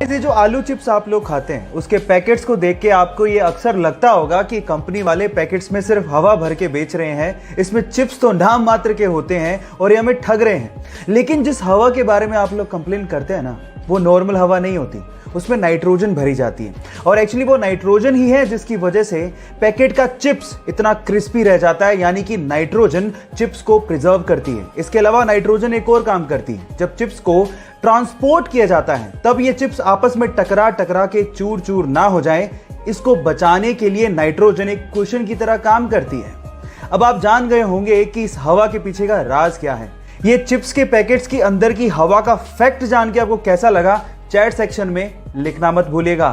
Guys, ये जो आलू चिप्स आप लोग खाते हैं उसके पैकेट्स को देख के आपको ये अक्सर लगता होगा कि कंपनी वाले पैकेट्स में सिर्फ हवा भर के बेच रहे हैं, इसमें चिप्स तो नाम मात्र के होते हैं और ये हमें ठग रहे हैं। लेकिन जिस हवा के बारे में आप लोग कंप्लेन करते हैं ना, वो नॉर्मल हवा नहीं होती, उसमें नाइट्रोजन भरी जाती है। और एक्चुअली वो नाइट्रोजन ही है जिसकी वजह से पैकेट का चिप्स इतना क्रिस्पी रह जाता है, यानी कि नाइट्रोजन चिप्स को प्रिजर्व करती है। इसके अलावा नाइट्रोजन एक और काम करती है, जब चिप्स को ट्रांसपोर्ट किया जाता है तब ये चिप्स आपस में टकरा टकरा के चूर चूर ना हो जाए, इसको बचाने के लिए नाइट्रोजन एक कुशन की तरह काम करती है। अब आप जान गए होंगे कि इस हवा के पीछे का राज क्या है। ये चिप्स के पैकेट्स के अंदर की हवा का फैक्ट जान के आपको कैसा लगा, चैट सेक्शन में लिखना मत भूलिएगा।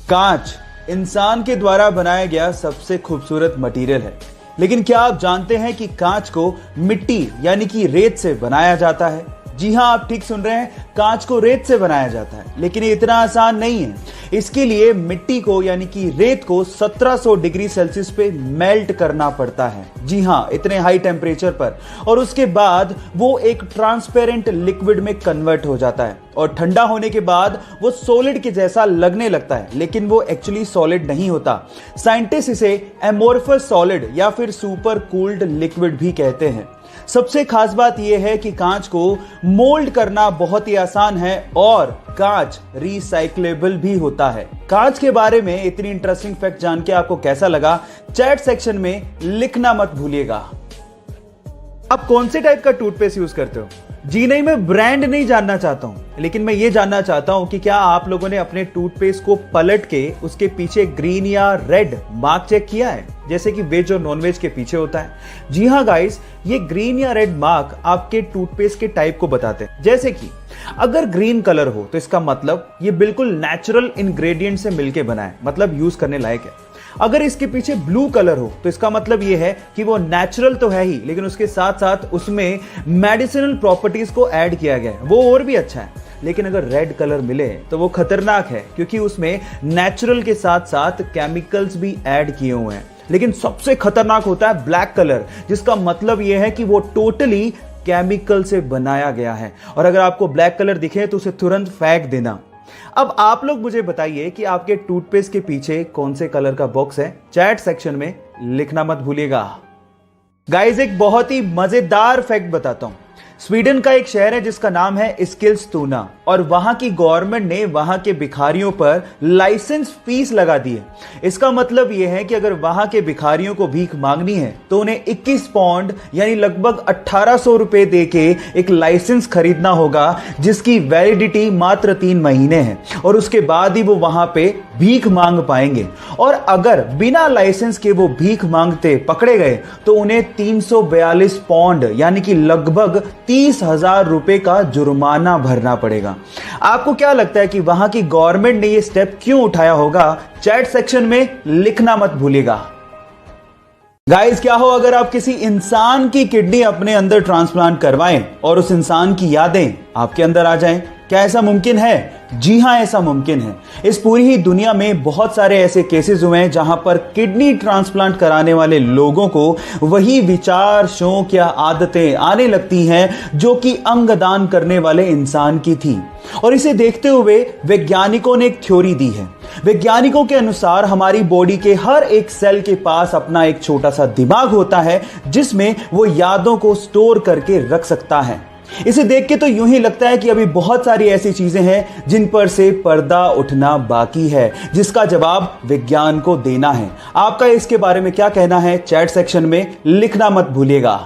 कांच इंसान के द्वारा बनाया गया सबसे खूबसूरत मटेरियल है, लेकिन क्या आप जानते हैं कि कांच को मिट्टी यानी कि रेत से बनाया जाता है? जी हां, आप ठीक सुन रहे हैं, कांच को रेत से बनाया जाता है। लेकिन ये इतना आसान नहीं है। इसके लिए मिट्टी को यानी कि रेत को 1700 डिग्री सेल्सियस पे मेल्ट करना पड़ता है। जी हां, इतने हाई टेम्परेचर पर। और उसके बाद वो एक ट्रांसपेरेंट लिक्विड में कन्वर्ट हो जाता है और ठंडा होने के बाद वो सॉलिड के जैसा लगने लगता है, लेकिन वो एक्चुअली सॉलिड नहीं होता। साइंटिस्ट इसे एमोर्फस सॉलिड या फिर सुपर कूल्ड लिक्विड भी कहते हैं। सबसे खास बात यह है कि कांच को मोल्ड करना बहुत ही आसान है और कांच रिसाइक्लेबल भी होता है। कांच के बारे में इतनी इंटरेस्टिंग फैक्ट जान के आपको कैसा लगा, चैट सेक्शन में लिखना मत भूलिएगा। आप कौन से टाइप का टूथपेस्ट यूज करते हो? जी नहीं, मैं ब्रांड नहीं जानना चाहता हूं, लेकिन मैं ये जानना चाहता हूं कि क्या आप लोगों ने अपने टूथपेस्ट को पलट के उसके पीछे ग्रीन या रेड मार्क चेक किया है, जैसे कि वेज और नॉन वेज के पीछे होता है? जी हाँ गाइस, ये ग्रीन या रेड मार्क आपके टूथपेस्ट के टाइप को बताते हैं। जैसे कि अगर ग्रीन कलर हो तो इसका मतलब ये बिल्कुल नेचुरल इंग्रेडिएंट से मिलके बना है, मतलब यूज करने लायक है। अगर इसके पीछे ब्लू कलर हो तो इसका मतलब यह है कि वो नेचुरल तो है ही, लेकिन उसके साथ साथ उसमें मेडिसिनल प्रॉपर्टीज को ऐड किया गया है, वो और भी अच्छा है। लेकिन अगर रेड कलर मिले तो वो खतरनाक है, क्योंकि उसमें नेचुरल के साथ साथ केमिकल्स भी ऐड किए हुए हैं। लेकिन सबसे खतरनाक होता है ब्लैक कलर, जिसका मतलब यह है कि वो टोटली केमिकल से बनाया गया है। और अगर आपको ब्लैक कलर दिखे तो उसे तुरंत फेंक देना। अब आप लोग मुझे बताइए कि आपके टूथपेस्ट के पीछे कौन से कलर का बॉक्स है? चैट सेक्शन में लिखना मत भूलिएगा। गाइस, एक बहुत ही मजेदार फैक्ट बताता हूं। स्वीडन का एक शहर है जिसका नाम है एस्किलस्तुना, और वहां की गवर्नमेंट ने वहां के भिखारियों पर लाइसेंस फीस लगा दी है। इसका मतलब यह है कि अगर वहां के भिखारियों को भीख मांगनी है तो उन्हें 21 पाउंड यानी लगभग 1800 रुपए देके एक लाइसेंस खरीदना होगा, जिसकी वैलिडिटी मात्र 3 महीने है, और उसके बाद ही वो वहां पे भीख मांग पाएंगे। और अगर बिना लाइसेंस के वो भीख मांगते पकड़े गए तो उन्हें 342 पाउंड यानी कि लगभग 30,000 रुपए का जुर्माना भरना पड़ेगा। आपको क्या लगता है कि वहां की गवर्नमेंट ने यह स्टेप क्यों उठाया होगा? चैट सेक्शन में लिखना मत भूलिएगा। गाइस, क्या हो अगर आप किसी इंसान की किडनी अपने अंदर ट्रांसप्लांट करवाएं और उस इंसान की यादें आपके अंदर आ जाएं? क्या ऐसा मुमकिन है? जी हां, ऐसा मुमकिन है। इस पूरी ही दुनिया में बहुत सारे ऐसे केसेस हुए हैं जहां पर किडनी ट्रांसप्लांट कराने वाले लोगों को वही विचार, शौक या आदतें आने लगती हैं जो कि अंगदान करने वाले इंसान की थी। और इसे देखते हुए वैज्ञानिकों ने एक थ्योरी दी है। वैज्ञानिकों के अनुसार हमारी बॉडी के हर एक सेल के पास अपना एक छोटा सा दिमाग होता है, जिसमें वो यादों को स्टोर करके रख सकता है। इसे देख के तो यूं ही लगता है कि अभी बहुत सारी ऐसी चीजें हैं जिन पर से पर्दा उठना बाकी है, जिसका जवाब विज्ञान को देना है। आपका इसके बारे में क्या कहना है? चैट सेक्शन में लिखना मत भूलिएगा।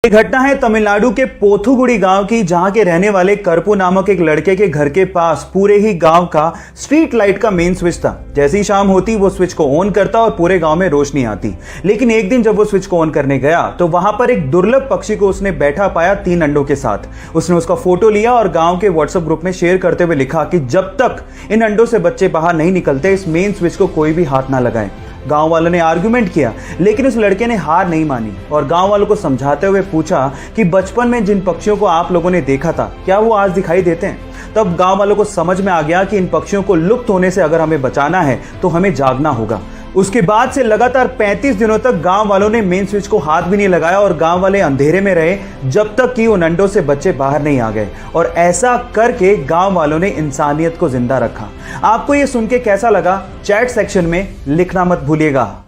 ये घटना है तमिलनाडु के पोथुगुड़ी गांव की, जहां के रहने वाले करपू नामक एक लड़के के घर के पास पूरे ही गांव का स्ट्रीट लाइट का मेन स्विच था। जैसे ही शाम होती वो स्विच को ऑन करता और पूरे गांव में रोशनी आती। लेकिन एक दिन जब वो स्विच को ऑन करने गया तो वहां पर एक दुर्लभ पक्षी को उसने बैठा पाया 3 अंडों के साथ। उसने उसका फोटो लिया और गांव के व्हाट्सएप ग्रुप में शेयर करते हुए लिखा कि जब तक इन अंडों से बच्चे बाहर नहीं निकलते इस मेन स्विच को कोई भी हाथ ना लगाए। गांव वालों ने आर्गुमेंट किया, लेकिन उस लड़के ने हार नहीं मानी और गांव वालों को समझाते हुए पूछा कि बचपन में जिन पक्षियों को आप लोगों ने देखा था, क्या वो आज दिखाई देते हैं? तब गांव वालों को समझ में आ गया कि इन पक्षियों को लुप्त होने से अगर हमें बचाना है तो हमें जागना होगा। उसके बाद से लगातार 35 दिनों तक गांव वालों ने मेन स्विच को हाथ भी नहीं लगाया और गांव वाले अंधेरे में रहे जब तक कि उन अंडों से बच्चे बाहर नहीं आ गए। और ऐसा करके गांव वालों ने इंसानियत को जिंदा रखा। आपको ये सुन के कैसा लगा, चैट सेक्शन में लिखना मत भूलिएगा।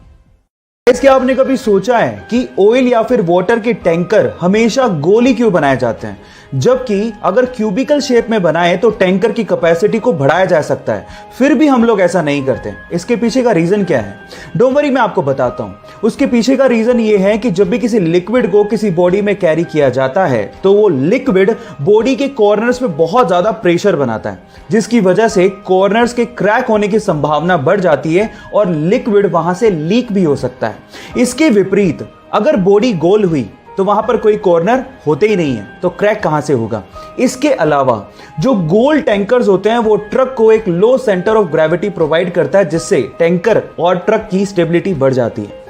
क्या आपने कभी सोचा है कि ऑयल या फिर वाटर के टैंकर हमेशा गोल ही क्यों बनाए जाते हैं, जबकि अगर क्यूबिकल शेप में बनाए तो टैंकर की कैपेसिटी को बढ़ाया जा सकता है, फिर भी हम लोग ऐसा नहीं करते। इसके पीछे का रीजन क्या है? डोंट वरी, मैं आपको बताता हूं। उसके पीछे का रीजन ये है कि जब भी किसी लिक्विड को किसी बॉडी में कैरी किया जाता है तो वो लिक्विड बॉडी के कॉर्नर्स में बहुत ज्यादा प्रेशर बनाता है, जिसकी वजह से कॉर्नर्स के क्रैक होने की संभावना बढ़ जाती है और लिक्विड वहां से लीक भी हो सकता है। इसके विपरीत अगर बॉडी गोल हुई तो वहां पर कोई कॉर्नर होते ही नहीं है, तो क्रैक कहां से होगा? इसके अलावा जो गोल टैंकर्स होते हैं वो ट्रक को एक लो सेंटर ऑफ ग्रेविटी प्रोवाइड करता है, जिससे टैंकर और ट्रक की स्टेबिलिटी बढ़ जाती है।